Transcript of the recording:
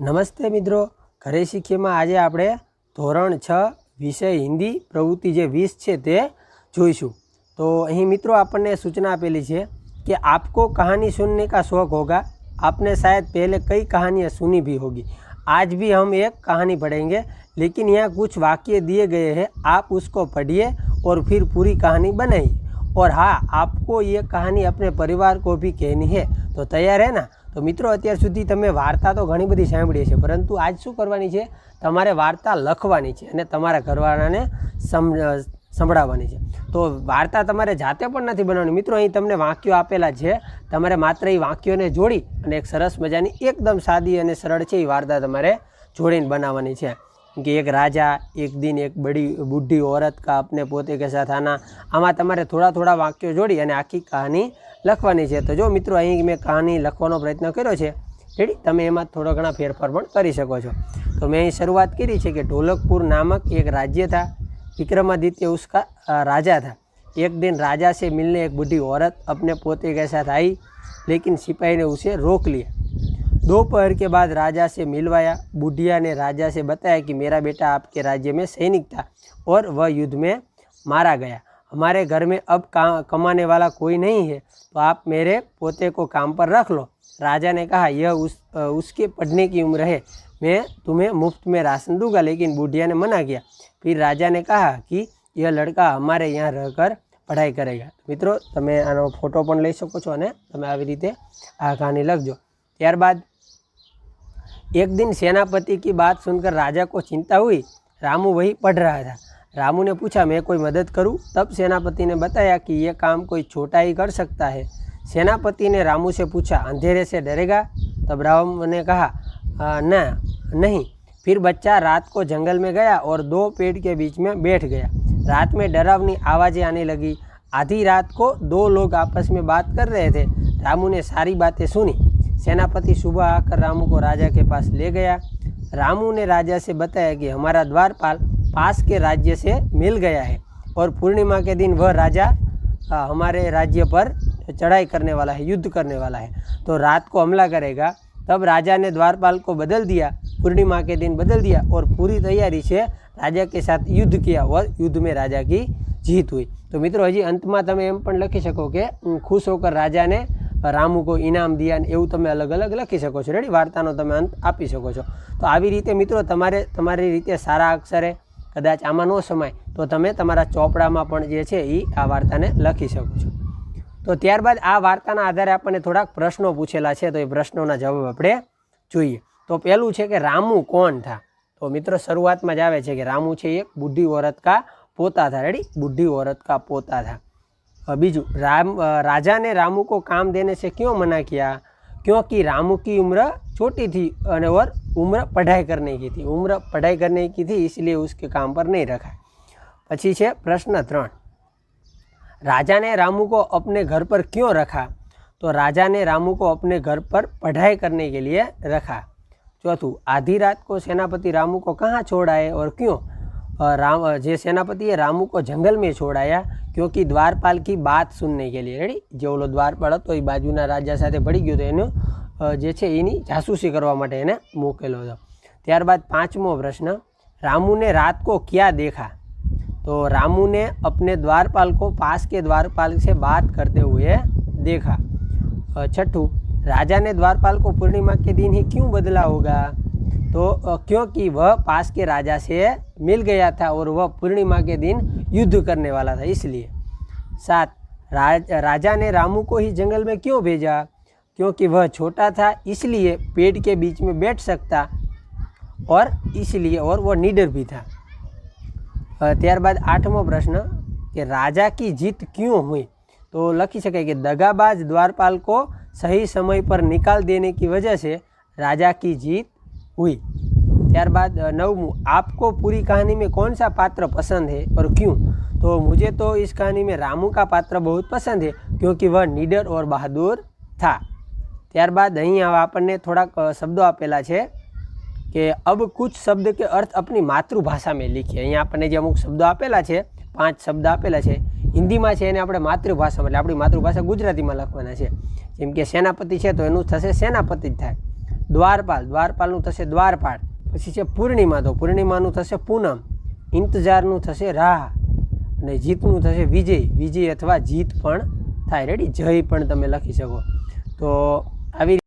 નમસ્તે મિત્રો, ઘરે શીખીએમાં આજે આપણે ધોરણ 6 વિષય હિન્દી પ્રવૃત્તિ જે 20 છે તે જોઈશું। तो અહીં મિત્રો આપણને सूचना આપેલી છે कि आपको कहानी सुनने का शौक़ होगा। आपने शायद पहले कई कहानियाँ सुनी भी होगी। आज भी हम एक कहानी पढ़ेंगे, लेकिन यहाँ कुछ वाक्य दिए गए हैं, आप उसको पढ़िए और फिर पूरी कहानी बनाइए। और हाँ, आपको ये कहानी अपने परिवार को भी कहनी है, तो तैयार है ना। तो मित्रों, अत्यार सुधी तमे वार्ता तो घणी बधी सांभळी छे, परंतु आज शुं करवानी छे, तमारे वार्ता लखवानी छे अने तमारा घरवाळाने संभळाववानी छे। तो वार्ता तमारे जाते पण नथी बनावવાની। मित्रों, અહીં તમને વાક્યો આપેલા છે, તમારે માત્ર એ વાક્યોને જોડી અને એક સરસ મજાની એકદમ સાદી અને સરળ છે એ વાર્તા તમારે જોડીને બનાવવાની છે कि एक राजा एक दिन एक बड़ी बूढ़ी औरत का अपने पोते के साथ आना। आमां तमारे थोड़ा थोड़ा वाक्यों जोड़ी અને આખી कहानी લખવાની છે। तो जो मित्रों, અહીં મેં कहानी લખવાનો પ્રયત્ન કર્યો છે, રેડી, તમે એમાં થોડો ઘણા ફેરફાર પણ કરી શકો છો। તો મેં અહીં શરૂઆત કરી છે कि ढोलकपुर नामक एक राज्य था। विक्रमादित्य उसका राजा था। एक दिन राजा से मिलने एक बूढ़ी औरत अपने पोते के साथ आई, लेकिन सिपाही ने उसे रोक लिया। दोपहर के बाद राजा से मिलवाया। बुढ़िया ने राजा से बताया कि मेरा बेटा आपके राज्य में सैनिक था और वह युद्ध में मारा गया। हमारे घर में अब कमाने वाला कोई नहीं है, तो आप मेरे पोते को काम पर रख लो। राजा ने कहा, यह उसके पढ़ने की उम्र है, मैं तुम्हें मुफ्त में राशन दूंगा। लेकिन बुढ़िया ने मना किया। फिर राजा ने कहा कि यह लड़का हमारे यहाँ रहकर पढ़ाई करेगा। मित्रों, तमे आनो फोटो पण लई शको छो अने तमे आवी रीते आ कहानी लखजो। त्यारबाद एक दिन सेनापति की बात सुनकर राजा को चिंता हुई। रामू वही पढ़ रहा था। रामू ने पूछा, मैं कोई मदद करूं? तब सेनापति ने बताया कि यह काम कोई छोटा ही कर सकता है। सेनापति ने रामू से पूछा, अंधेरे से डरेगा? तब रामू ने कहा, नहीं। फिर बच्चा रात को जंगल में गया और दो पेड़ के बीच में बैठ गया। रात में डरावनी आवाज़ें आने लगी। आधी रात को दो लोग आपस में बात कर रहे थे। रामू ने सारी बातें सुनी। सेनापति सुबह आकर रामू को राजा के पास ले गया। रामू ने राजा से बताया कि हमारा द्वारपाल पास के राज्य से मिल गया है और पूर्णिमा के दिन वह राजा हमारे राज्य पर चढ़ाई करने वाला है, युद्ध करने वाला है, तो रात को हमला करेगा। तब राजा ने द्वारपाल को बदल दिया, पूर्णिमा के दिन बदल दिया और पूरी तैयारी से राजा के साथ युद्ध किया और युद्ध में राजा की जीत हुई। तो मित्रों, हजी अंत में तमे एम पण लखी शको कि खुश होकर राजा ने रामू को इनाम दिया, एवं तमे अलग अलग लखी शको छो। रेडी, वार्तानो तमे अंत आपी शको छो। तो आवी रीते मित्रों, तमारी रीते सारा अक्षरे कदाच आमां न समाय तो तमे तमारा ચોપડામાં પણ જે છે એ આ વાર્તાને લખી શકો છો। તો ત્યારબાદ આ વાર્તાના આધારે આપણને થોડાક પ્રશ્નો પૂછેલા છે, તો એ પ્રશ્નોના જવાબ આપણે જોઈએ। તો પહેલું છે કે રામુ કોણ था। તો મિત્રો, શરૂઆતમાં જ આવે છે કે રામુ છે એક બુઢી औरत का पोता था। रेडी, बुढ़ी औरत का पोता था। बीजू, राजा ने रामू को काम देने से क्यों मना किया? क्योंकि रामू की उम्र छोटी थी और उम्र पढ़ाई करने की थी। उम्र पढ़ाई करने की थी, इसलिए उसके काम पर नहीं रखा। पछी है प्रश्न 3, राजा ने रामू को अपने घर पर क्यों रखा? तो राजा ने रामू को अपने घर पर पढ़ाई करने के लिए रखा। चौथुं, आधी रात को सेनापति रामू को कहाँ छोड़ आए और क्यों? जे सेनापति है रामू को जंगल में छोड़ाया क्योंकि द्वारपाल की बात सुनने के लिए। रेडी, जे ओलो द्वारपाल હતો એ બાજુના રાજા સાથે પડી ગયો તો એનો જે છે એની જાસૂસી કરવા માટે એને મોકલેલો હતો। ત્યારબાદ 5મો પ્રશ્ન, रामू ने रात को क्या देखा? तो रामू ने अपने द्वारपाल को पास के द्वारपाल से बात करते हुए देखा। छठू, राजा ने द्वारपाल को पूर्णिमा के दिन ही क्यों बदला होगा? तो क्योंकि वह पास के राजा से मिल गया था और वह पूर्णिमा के दिन युद्ध करने वाला था, इसलिए। 7, राजा ने रामू को ही जंगल में क्यों भेजा? क्योंकि वह छोटा था, इसलिए पेड़ के बीच में बैठ सकता और इसलिए, और वह निडर भी था। त्यारबाद 8मो प्रश्न कि राजा की जीत क्यों हुई? तो लखी सके कि दगाबाज द्वारपाल को सही समय पर निकाल देने की वजह से राजा की जीत हुई। त्यारबाद 9मू, आपको पूरी कहानी में कौन सा पात्र पसंद है और क्यों? तो मुझे तो इस कहानी में रामू का पात्र बहुत पसंद है क्योंकि वह निडर और बहादुर था। त्यारबाद અહીં આપણને થોડાક શબ્દો આપેલા છે કે अब कुछ शब्द के अर्थ अपनी मातृभाषा में लिखिए। અહીં આપણને જે અમુક શબ્દો આપેલા છે, 5 શબ્દ આપેલા છે, હિન્દીમાં છે એને આપણે માતૃભાષામાં એટલે આપણી માતૃભાષા ગુજરાતીમાં લખવાના છે। જેમ કે સેનાપતિ છે તો એનું થશે સેનાપતિ જ થાય। દ્વારપાલ, દ્વારપાલનું થશે દ્વારપાળ. પછી છે પૂર્ણિમા, તો પૂર્ણિમાનું થશે પૂનમ. ઇંતજારનું થશે રાહ. અને જીતનું થશે વિજય, વિજય અથવા જીત પણ થાય. રેડી, જય પણ તમે લખી શકો. તો આવી